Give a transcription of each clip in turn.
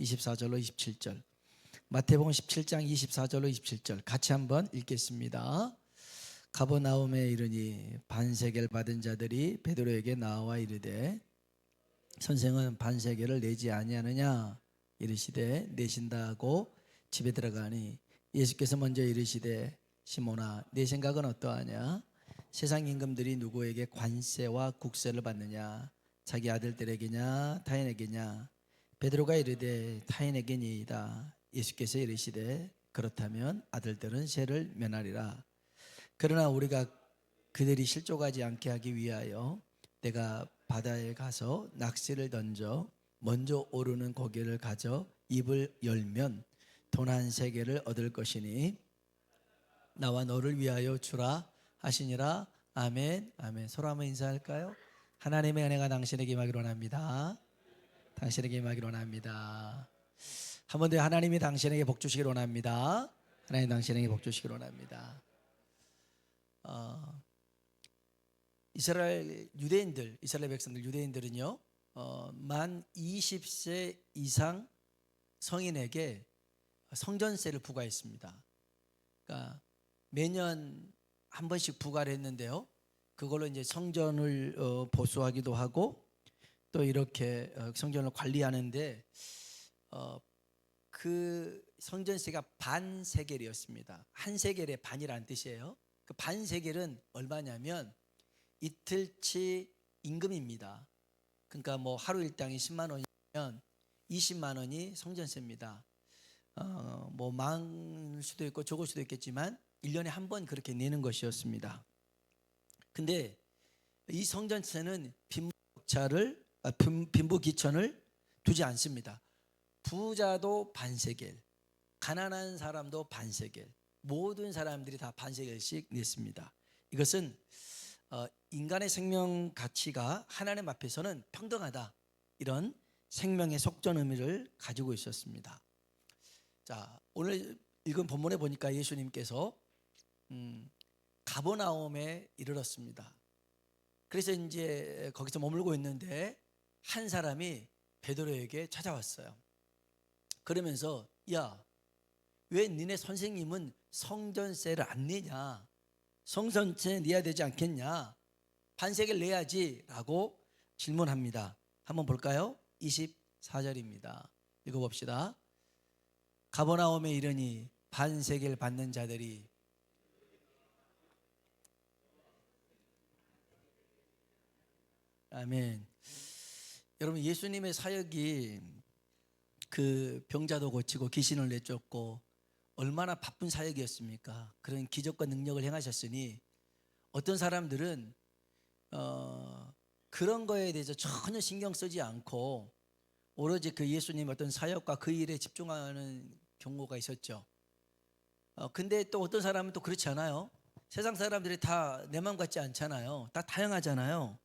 24절로 27절. 마태복음 17장 24절로 27절 같이 한번 읽겠습니다. 가버나움에 이르니 반세계를 받은 자들이 베드로에게 나와 이르되 선생은 반세계를 내지 아니하느냐 이르시되 내신다 하고 집에 들어가니 예수께서 먼저 이르시되 시몬아 내 생각은 어떠하냐? 세상 임금들이 누구에게 관세와 국세를 받느냐? 자기 아들들에게냐 타인에게냐? 베드로가 이르되 타인에게니이다. 예수께서 이르시되 그렇다면 아들들은 세를 면하리라. 그러나 우리가 그들이 실족하지 않게 하기 위하여 내가 바다에 가서 낚시를 던져 먼저 오르는 고기를 가져 입을 열면 돈 한 세겔을 얻을 것이니 나와 너를 위하여 주라 하시니라. 아멘. 아멘. 서로 한번 인사할까요? 하나님의 은혜가 당신에게 임하기를 원합니다. 당신에게 임하기를 원합니다. 한 번 더 하나님이 당신에게 복 주시기를 원합니다. 하나님 당신에게 복 주시기를 원합니다. 이스라엘 유대인들, 이스라엘 백성들 유대인들은요 만 20세 이상 성인에게 성전세를 부과했습니다. 그러니까 매년 한 번씩 부과를 했는데요. 그걸로 이제 성전을 보수하기도 하고 또 이렇게 성전을 관리하는데 그 성전세가 반 세겔이었습니다. 한 세겔의 반이라는 뜻이에요. 그 반 세겔은 얼마냐면 이틀치 임금입니다. 그러니까 뭐 하루 일당이 10만 원이면 20만 원이 성전세입니다. 뭐 많을 수도 있고 적을 수도 있겠지만 1년에 한 번 그렇게 내는 것이었습니다. 근데 이 성전세는 빈부귀천을 두지 않습니다. 부자도 반세겔, 가난한 사람도 반세겔, 모든 사람들이 다 반세겔씩 냈습니다. 이것은 인간의 생명 가치가 하나님 앞에서는 평등하다, 이런 생명의 속전 의미를 가지고 있었습니다. 자, 오늘 읽은 본문에 보니까 예수님께서 가버나움에 이르렀습니다. 그래서 이제 거기서 머물고 있는데 한 사람이 베드로에게 찾아왔어요. 그러면서 야, 왜 니네 선생님은 성전세를 안 내냐? 성전세 내야 되지 않겠냐? 반세겔 내야지 라고 질문합니다. 한번 볼까요? 24절입니다. 읽어봅시다. 가버나움에 이르니 반세겔 받는 자들이 아멘. 여러분, 예수님의 사역이 그 병자도 고치고 귀신을 내쫓고 얼마나 바쁜 사역이었습니까? 그런 기적과 능력을 행하셨으니 어떤 사람들은 그런 거에 대해서 전혀 신경 쓰지 않고 오로지 그 예수님 어떤 사역과 그 일에 집중하는 경우가 있었죠. 근데 또 어떤 사람은 또 그렇지 않아요. 세상 사람들이 다 내 마음 같지 않잖아요. 다 다양하잖아요.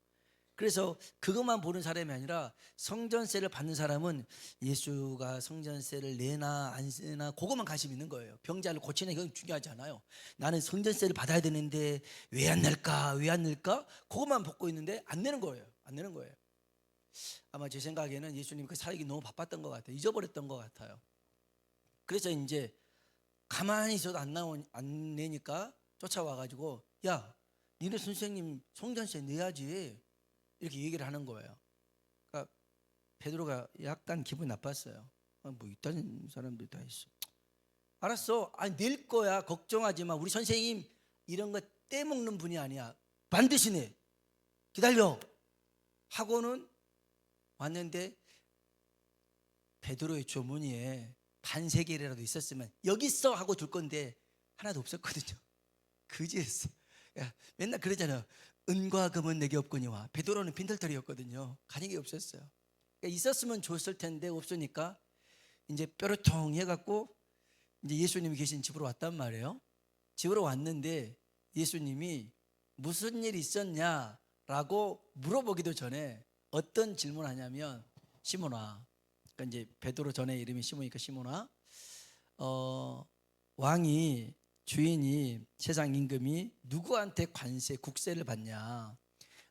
그래서 그것만 보는 사람이 아니라 성전세를 받는 사람은 예수가 성전세를 내나 안 내나 그것만 관심 있는 거예요. 병자를 고치는 게 중요하지 않아요. 나는 성전세를 받아야 되는데 왜 안 낼까? 왜 안 낼까? 그것만 보고 있는데 안 내는 거예요. 안 내는 거예요. 아마 제 생각에는 예수님 그 사역이 너무 바빴던 것 같아요. 잊어버렸던 것 같아요. 그래서 이제 가만히 있어도 안 내니까 쫓아와가지고 야, 니네 선생님 성전세 내야지, 이렇게 얘기를 하는 거예요. 그러니까 베드로가 약간 기분이 나빴어요. 뭐 이딴 사람들이 다 있어. 알았어, 아니 낼 거야, 걱정하지 마. 우리 선생님 이런 거 떼먹는 분이 아니야. 반드시 내. 기다려. 하고는 왔는데 베드로의 조문위에 반세겔이라도 있었으면 여기 있어 하고 줄 건데 하나도 없었거든요. 그지했어. 야, 맨날 그러잖아요. 은과 금은 내게 없거니와. 베드로는 빈털터리였거든요. 가진 게 없었어요. 그러니까 있었으면 줬을 텐데 없으니까 이제 뾰루통 해갖고 이제 예수님이 계신 집으로 왔단 말이에요. 집으로 왔는데 예수님이 무슨 일 있었냐라고 물어보기도 전에 어떤 질문하냐면 시몬아, 그러니까 이제 베드로 전에 이름이 시몬이니까 시몬아, 왕이 주인이 세상 임금이 누구한테 관세 국세를 받냐?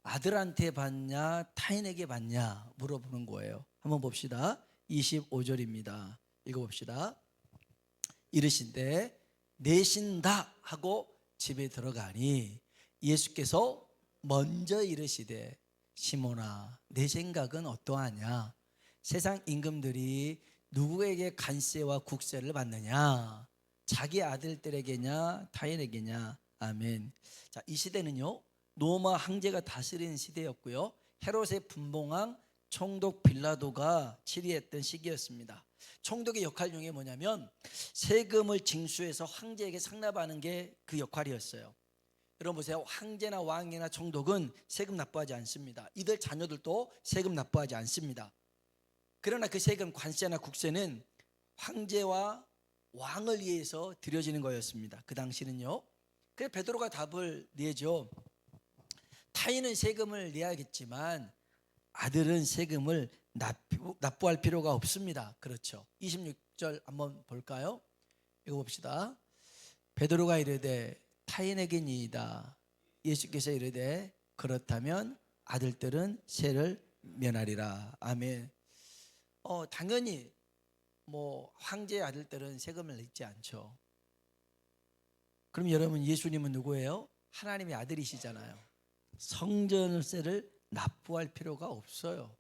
아들한테 받냐 타인에게 받냐 물어보는 거예요. 한번 봅시다. 25절입니다. 읽어봅시다. 이르신대 내신다 하고 집에 들어가니 예수께서 먼저 이르시되 시몬아 내 생각은 어떠하냐? 세상 임금들이 누구에게 관세와 국세를 받느냐? 자기 아들들에게냐 타인에게냐? 아멘. 자, 이 시대는요 로마 황제가 다스리는 시대였고요, 헤롯의 분봉왕 총독 빌라도가 치리했던 시기였습니다. 총독의 역할 중에 뭐냐면 세금을 징수해서 황제에게 상납하는 게 그 역할이었어요. 여러분 보세요. 황제나 왕이나 총독은 세금 납부하지 않습니다. 이들 자녀들도 세금 납부하지 않습니다. 그러나 그 세금, 관세나 국세는 황제와 왕을 위해서 드려지는 거였습니다. 그 당시는요. 그래서 베드로가 답을 내죠. 타인은 세금을 내야겠지만 아들은 세금을 납부할 필요가 없습니다. 그렇죠. 26절 한번 볼까요? 읽어봅시다. 베드로가 이르되 타인에게니이다. 예수께서 이르되 그렇다면 아들들은 세를 면하리라. 아멘. 당연히 황제의 아들들은 세금을 냈지 않죠. 그럼 여러분 예수님은 누구예요? 하나님의 아들이시잖아요. 성전세를 납부할 필요가 없어요.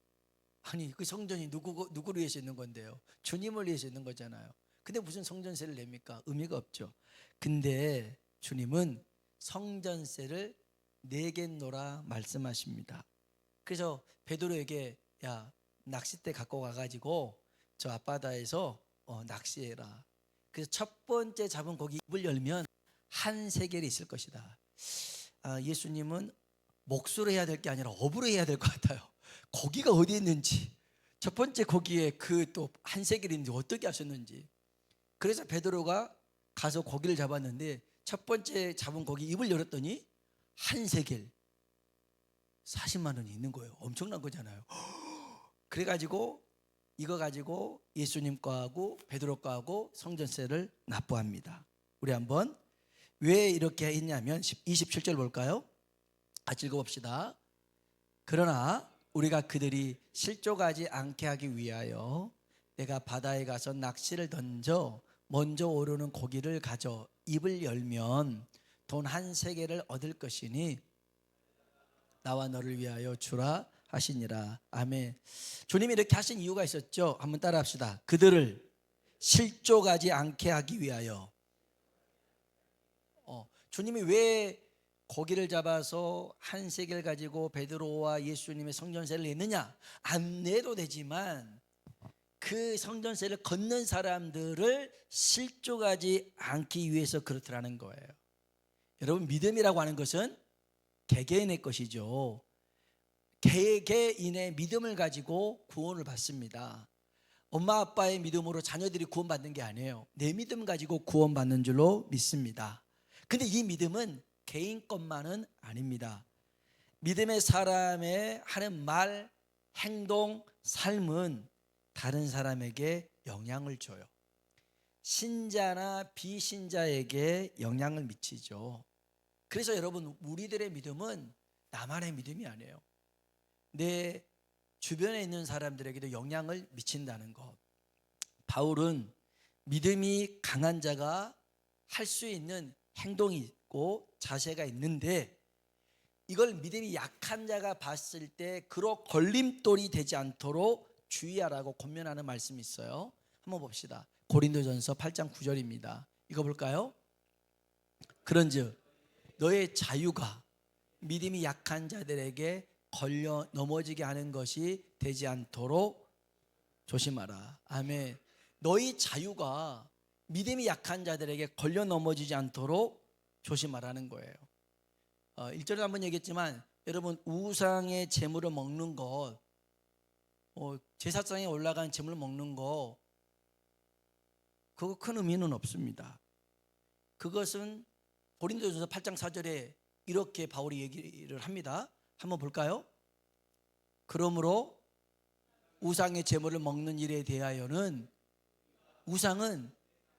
아니 그 성전이 누구를 위해서 있는 건데요? 주님을 위해서 있는 거잖아요. 근데 무슨 성전세를 냅니까? 의미가 없죠. 근데 주님은 성전세를 내겠노라 말씀하십니다. 그래서 베드로에게 야 낚싯대 갖고 가가지고 저 앞바다에서 낚시해라. 그래서 첫 번째 잡은 고기 입을 열면 한 세겔이 있을 것이다. 예수님은 목수로 해야 될 게 아니라 업으로 해야 될 것 같아요. 고기가 어디 있는지, 첫 번째 고기에 그 또 한 세겔인지 어떻게 하셨는지. 그래서 베드로가 가서 고기를 잡았는데 첫 번째 잡은 고기 입을 열었더니 한 세겔 40만 원이 있는 거예요. 엄청난 거잖아요. 그래가지고 이거 가지고 예수님 거하고 베드로 거하고 성전세를 납부합니다. 우리 한번 왜 이렇게 했냐면 27절 볼까요? 같이 읽어봅시다. 그러나 우리가 그들이 실족하지 않게 하기 위하여 내가 바다에 가서 낚시를 던져 먼저 오르는 고기를 가져 입을 열면 돈 한 세겔을 얻을 것이니 나와 너를 위하여 주라 하시니라. 아멘. 주님이 이렇게 하신 이유가 있었죠. 한번 따라 합시다. 그들을 실족하지 않게 하기 위하여. 주님이 왜 고기를 잡아서 한 세겔 가지고 베드로와 예수님의 성전세를 냈느냐? 안 내도 되지만 그 성전세를 걷는 사람들을 실족하지 않기 위해서 그렇더라는 거예요. 여러분 믿음이라고 하는 것은 개개인의 것이죠. 개개인의 믿음을 가지고 구원을 받습니다. 엄마 아빠의 믿음으로 자녀들이 구원받는 게 아니에요. 내 믿음 가지고 구원받는 줄로 믿습니다. 근데 이 믿음은 개인 것만은 아닙니다. 믿음의 사람의 하는 말, 행동, 삶은 다른 사람에게 영향을 줘요. 신자나 비신자에게 영향을 미치죠. 그래서 여러분 우리들의 믿음은 나만의 믿음이 아니에요. 내 주변에 있는 사람들에게도 영향을 미친다는 것. 바울은 믿음이 강한 자가 할 수 있는 행동이 있고 자세가 있는데 이걸 믿음이 약한 자가 봤을 때 그로 걸림돌이 되지 않도록 주의하라고 권면하는 말씀이 있어요. 한번 봅시다. 고린도전서 8장 9절입니다. 읽어볼까요? 그런즉 너의 자유가 믿음이 약한 자들에게 걸려 넘어지게 하는 것이 되지 않도록 조심하라. 아멘. 너희 자유가 믿음이 약한 자들에게 걸려 넘어지지 않도록 조심하라는 거예요. 1절에 한번 얘기했지만 여러분 우상의 제물을 먹는 것, 제사장에 올라간 제물을 먹는 거 그거 큰 의미는 없습니다. 그것은 고린도전서 8장 4절에 이렇게 바울이 얘기를 합니다. 한번 볼까요? 그러므로 우상의 제물을 먹는 일에 대하여는 우상은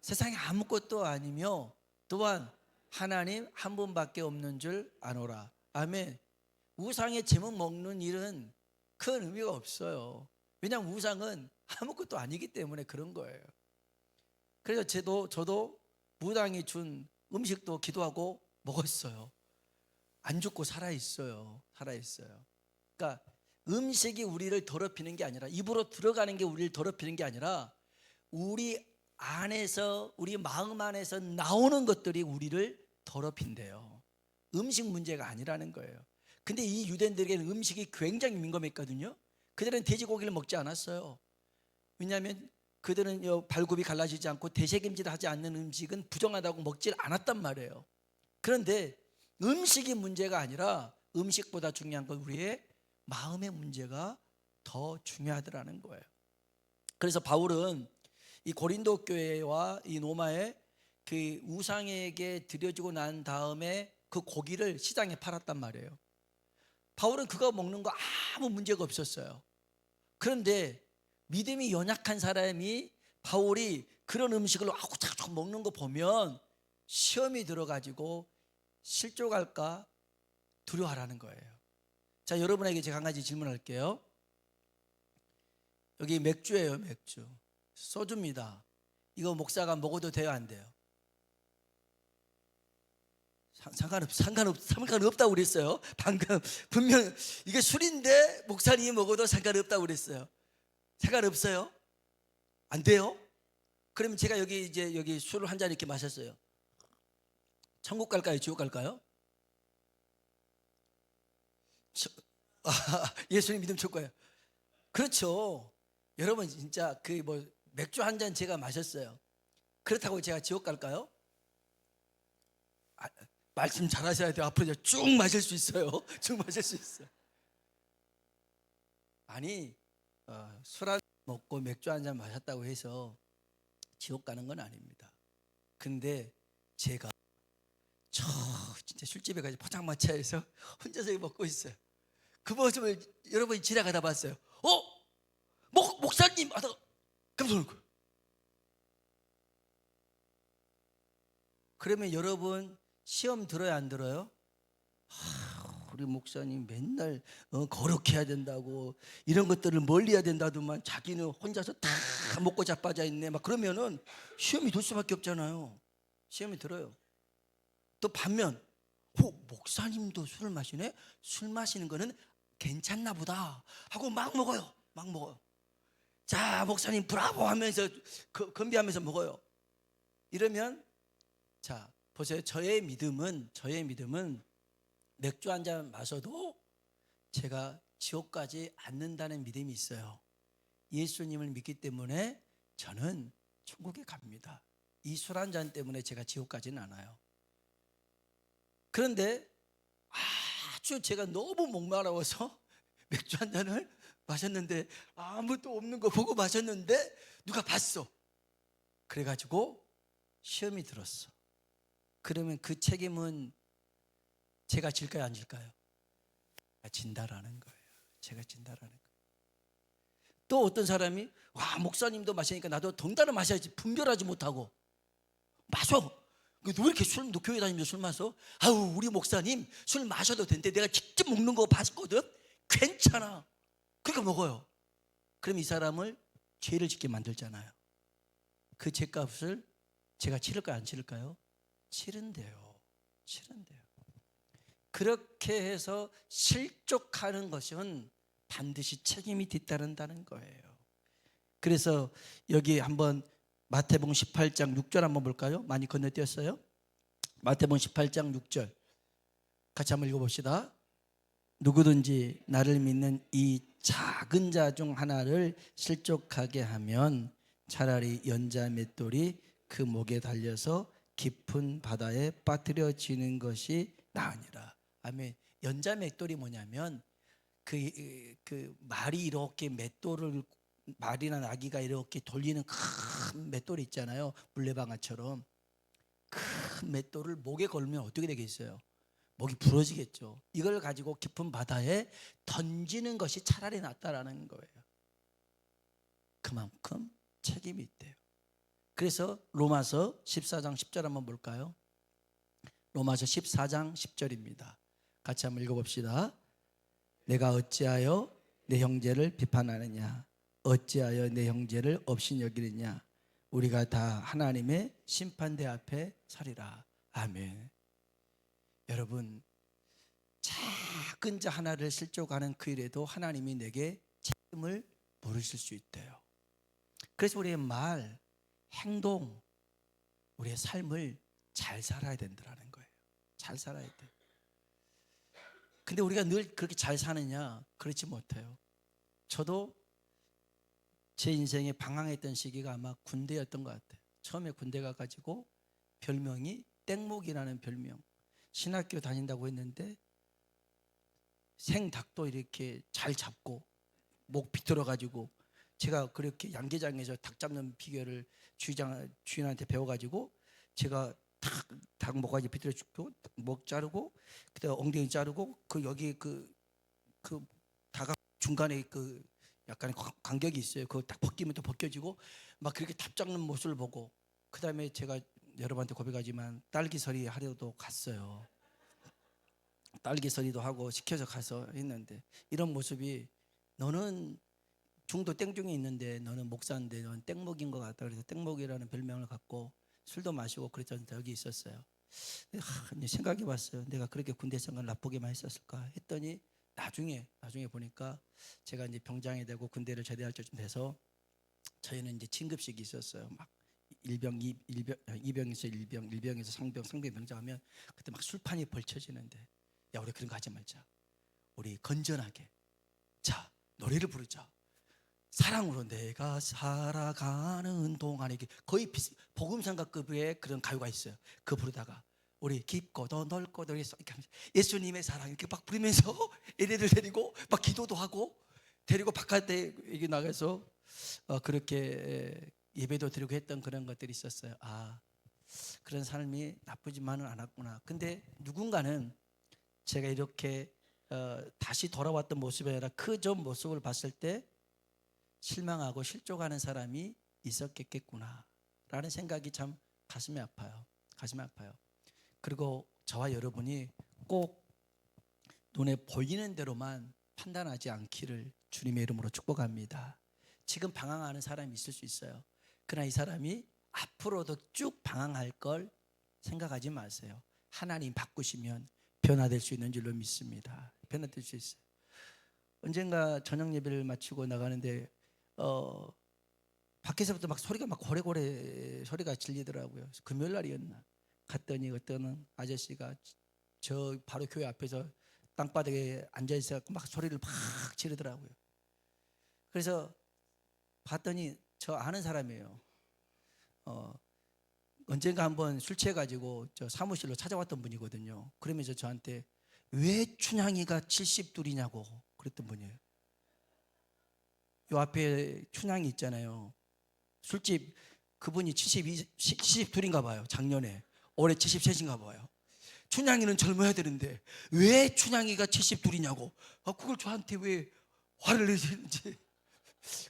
세상에 아무것도 아니며 또한 하나님 한 분밖에 없는 줄 아노라. 아멘. 우상의 제물 먹는 일은 큰 의미가 없어요. 왜냐하면 우상은 아무것도 아니기 때문에 그런 거예요. 그래서 저도 무당이 준 음식도 기도하고 먹었어요. 안 죽고 살아있어요. 그러니까 음식이 우리를 더럽히는 게 아니라, 입으로 들어가는 게 우리를 더럽히는 게 아니라, 우리 안에서, 우리 마음 안에서 나오는 것들이 우리를 더럽힌대요. 음식 문제가 아니라는 거예요. 근데 이 유대인들에게는 음식이 굉장히 민감했거든요. 그들은 돼지고기를 먹지 않았어요. 왜냐하면 그들은 발굽이 갈라지지 않고 대책임질 하지 않는 음식은 부정하다고 먹지 않았단 말이에요. 그런데 음식이 문제가 아니라 음식보다 중요한 건 우리의 마음의 문제가 더 중요하더라는 거예요. 그래서 바울은 이 고린도 교회와 이 로마의 그 우상에게 드려지고 난 다음에 그 고기를 시장에 팔았단 말이에요. 바울은 그거 먹는 거 아무 문제가 없었어요. 그런데 믿음이 연약한 사람이 바울이 그런 음식을 자꾸 먹는 거 보면 시험이 들어가지고 실족할까 두려워하라는 거예요. 자, 여러분에게 제가 한 가지 질문할게요. 여기 맥주예요, 맥주. 소주입니다. 이거 목사가 먹어도 돼요, 안 돼요? 상관없다고 그랬어요. 방금 분명 이게 술인데 목사님이 먹어도 상관없다고 그랬어요. 상관없어요? 안 돼요? 그러면 제가 여기 술을 한 잔 이렇게 마셨어요. 천국 갈까요? 지옥 갈까요? 예수님 믿음 줄 거예요. 그렇죠. 여러분 진짜 맥주 한 잔 제가 마셨어요. 그렇다고 제가 지옥 갈까요? 말씀 잘하셔야 돼요. 앞으로 쭉 마실 수 있어요. 쭉 마실 수 있어요. 아니 술 한 잔 먹고 맥주 한 잔 마셨다고 해서 지옥 가는 건 아닙니다. 근데 제가 진짜 술집에 가서 포장마차에서 혼자서 먹고 있어요. 그 모습을 여러분이 지나가다 봤어요. 목사님 하다가 깜짝 놀랐어요. 그러면 여러분 시험 들어요, 안 들어요? 우리 목사님 맨날 거룩해야 된다고, 이런 것들을 멀리해야 된다더만 자기는 혼자서 다 먹고 자빠져 있네, 막 그러면은 시험이 들 수밖에 없잖아요. 시험이 들어요. 또 반면 목사님도 술을 마시네? 술 마시는 거는 괜찮나 보다 하고 막 먹어요. 자, 목사님 브라보 하면서 건비하면서 먹어요. 이러면 자, 보세요. 저의 믿음은 맥주 한 잔 마셔도 제가 지옥 가지 않는다는 믿음이 있어요. 예수님을 믿기 때문에 저는 천국에 갑니다. 이 술 한 잔 때문에 제가 지옥 가지는 않아요. 그런데 아주 제가 너무 목마르워서 맥주 한 잔을 마셨는데, 아무도 없는 거 보고 마셨는데 누가 봤어. 그래가지고 시험이 들었어. 그러면 그 책임은 제가 질까요, 안 질까요? 제가 진다라는 거예요. 제가 진다라는 거예요. 또 어떤 사람이 목사님도 마시니까 나도 덩달아 마셔야지, 분별하지 못하고 마셔. 너 왜 이렇게 교회 다니면서 술 마셔? 우리 목사님 술 마셔도 된대. 내가 직접 먹는 거 봤거든. 괜찮아. 그러니까 먹어요. 그럼 이 사람을 죄를 짓게 만들잖아요. 그 죄값을 제가 치를까요, 안 치를까요? 치른대요. 그렇게 해서 실족하는 것은 반드시 책임이 뒤따른다는 거예요. 그래서 여기 한번 마태복음 18장 6절 한번 볼까요? 많이 건너뛰었어요. 마태복음 18장 6절 같이 한번 읽어봅시다. 누구든지 나를 믿는 이 작은 자 중 하나를 실족하게 하면 차라리 연자 맷돌이 그 목에 달려서 깊은 바다에 빠뜨려지는 것이 나으니라. 아멘. 연자 맷돌이 뭐냐면 그 말이 이렇게 맷돌을, 말이나 나귀가 이렇게 돌리는 큰 맷돌이 있잖아요. 물레방아처럼 큰 맷돌을 목에 걸면 어떻게 되겠어요? 목이 부러지겠죠. 이걸 가지고 깊은 바다에 던지는 것이 차라리 낫다라는 거예요. 그만큼 책임이 있대요. 그래서 로마서 14장 10절 한번 볼까요? 로마서 14장 10절입니다. 같이 한번 읽어봅시다. 내가 어찌하여 내 형제를 비판하느냐? 어찌하여 내 형제를 없이 여기느냐. 우리가 다 하나님의 심판대 앞에 서리라. 아멘. 여러분, 작은 자 하나를 실족하는 그 일에도 하나님이 내게 책임을 물으실 수 있대요. 그래서 우리의 말, 행동, 우리의 삶을 잘 살아야 된다는 거예요. 잘 살아야 돼. 근데 우리가 늘 그렇게 잘 사느냐? 그렇지 못해요. 저도 제 인생에 방황했던 시기가 아마 군대였던 것 같아요. 처음에 군대 가가지고 별명이 땡목이라는 별명. 신학교 다닌다고 했는데 생닭도 이렇게 잘 잡고 목 비틀어가지고, 제가 그렇게 양계장에서 닭 잡는 비결을 주인한테 배워가지고 제가 닭 목까지 비틀어 주고 목 자르고 그다음 엉덩이 자르고 그 여기 그 다각 중간에 그 약간의 간격이 있어요. 그거 딱 벗기면 또 벗겨지고 막 그렇게 닭 잡는 모습을 보고, 그다음에 제가 여러분한테 고백하지만 딸기서리 하려도 갔어요. 딸기서리도 하고 시켜서 가서 했는데, 이런 모습이 너는 중도 땡중에 있는데 너는 목사인데 너는 땡목인 것 같다. 그래서 땡목이라는 별명을 갖고 술도 마시고 그랬던 적이 있었어요. 이제 생각해봤어요. 내가 그렇게 군대 생활을 나쁘게만 했었을까 했더니 나중에 보니까 제가 이제 병장이 되고 군대를 제대할 때쯤 돼서 저희는 이제 진급식이 있었어요. 막 일병, 이병에서 일병, 일병에서 상병, 상병 병장하면 그때 막 술판이 벌쳐지는데, 야 우리 그런 거 하지 말자. 우리 건전하게 자 노래를 부르자. 사랑으로 내가 살아가는 동안에, 거의 복음성가급의 그런 가요가 있어요. 그거 부르다가 우리 깊고도 넓고도 이렇게 예수님의 사랑 이렇게 막 부르면서 애들을 데리고 막 기도도 하고 데리고 바깥에 이게 나가서 그렇게 예배도 드리고 했던 그런 것들이 있었어요. 아, 그런 삶이 나쁘지만은 않았구나. 근데 누군가는 제가 이렇게 다시 돌아왔던 모습이 아니라 그 전 모습을 봤을 때 실망하고 실족하는 사람이 있었겠구나 라는 생각이 참 가슴이 아파요. 가슴이 아파요. 그리고 저와 여러분이 꼭 눈에 보이는 대로만 판단하지 않기를 주님의 이름으로 축복합니다. 지금 방황하는 사람이 있을 수 있어요. 그러나 이 사람이 앞으로도 쭉 방황할 걸 생각하지 마세요. 하나님 바꾸시면 변화될 수 있는 줄로 믿습니다. 변화될 수 있어요. 언젠가 저녁 예배를 마치고 나가는데 밖에서부터 막 소리가 막 고래고래 소리가 들리더라고요. 금요일 날이었나 갔더니 어떤 아저씨가 저 바로 교회 앞에서 땅바닥에 앉아 있어 막 소리를 막 지르더라고요. 그래서 봤더니 저 아는 사람이에요. 언젠가 한번 술 취해가지고 저 사무실로 찾아왔던 분이거든요. 그러면서 저한테 왜 춘향이가 70둘이냐고 그랬던 분이에요. 요 앞에 춘향이 있잖아요. 술집 그분이 72둘인가 봐요. 작년에. 올해 73인가 봐요. 춘향이는 젊어야 되는데 왜 춘향이가 72이냐고 그걸 저한테 왜 화를 내시는지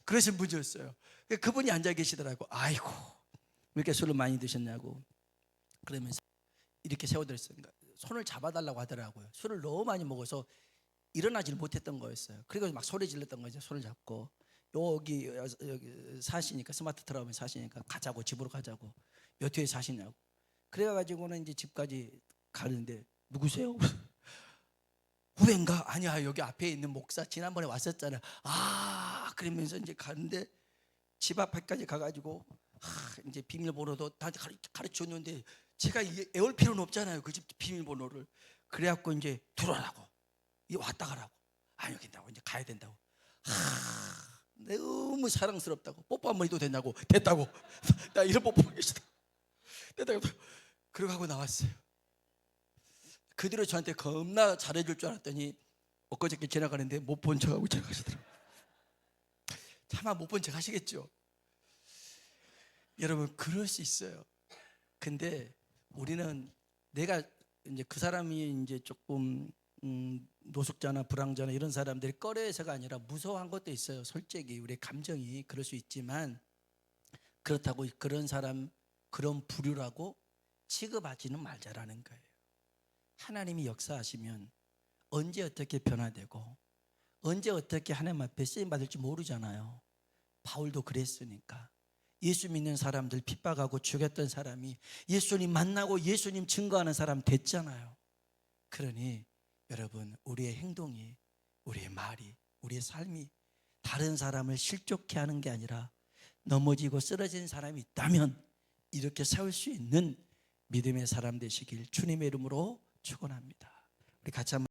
그러신 분이었어요. 그분이 앉아 계시더라고. 아이고 왜 이렇게 술을 많이 드셨냐고 그러면서 이렇게 세워드렸어요. 손을 잡아달라고 하더라고요. 술을 너무 많이 먹어서 일어나질 못했던 거였어요. 그리고 막 소리 질렀던 거죠. 손을 잡고 여기 사시니까 스마트 트라우에 사시니까 가자고, 집으로 가자고. 몇 회에 사시냐고. 그래가지고는 이제 집까지 가는데 누구세요? 후배인가? 아니야 여기 앞에 있는 목사 지난번에 왔었잖아. 아 그러면서 이제 가는데 집 앞에까지 가가지고 이제 비밀번호도 다 가르쳐줬는데 제가 애올 필요는 없잖아요. 그 집 비밀번호를. 그래갖고 이제 들어오라고 왔다 가라고. 아니 된다고 이제 가야 된다고. 너무 사랑스럽다고. 뽀뽀 한번 해도 되냐고. 됐다고. 나 이런 뽀뽀 계시다. 됐다고. 그러고 하고 나왔어요. 그 뒤로 저한테 겁나 잘해줄 줄 알았더니 엊그저께 지나가는데 못 본 척하고 지나가시더라고요. 차마 못 본 척 하시겠죠. 여러분 그럴 수 있어요. 근데 우리는 내가 이제 그 사람이 이제 조금 노숙자나 불황자나 이런 사람들이 꺼려해서가 아니라 무서워한 것도 있어요. 솔직히 우리의 감정이 그럴 수 있지만 그렇다고 그런 사람 그런 부류라고 취급하지는 말자라는 거예요. 하나님이 역사하시면 언제 어떻게 변화되고 언제 어떻게 하나님 앞에 쓰임 받을지 모르잖아요. 바울도 그랬으니까. 예수 믿는 사람들 핍박하고 죽였던 사람이 예수님 만나고 예수님 증거하는 사람 됐잖아요. 그러니 여러분, 우리의 행동이, 우리의 말이, 우리의 삶이 다른 사람을 실족해 하는 게 아니라 넘어지고 쓰러진 사람이 있다면 이렇게 세울 수 있는 믿음의 사람 되시길 주님의 이름으로 축원합니다. 우리 같이 한번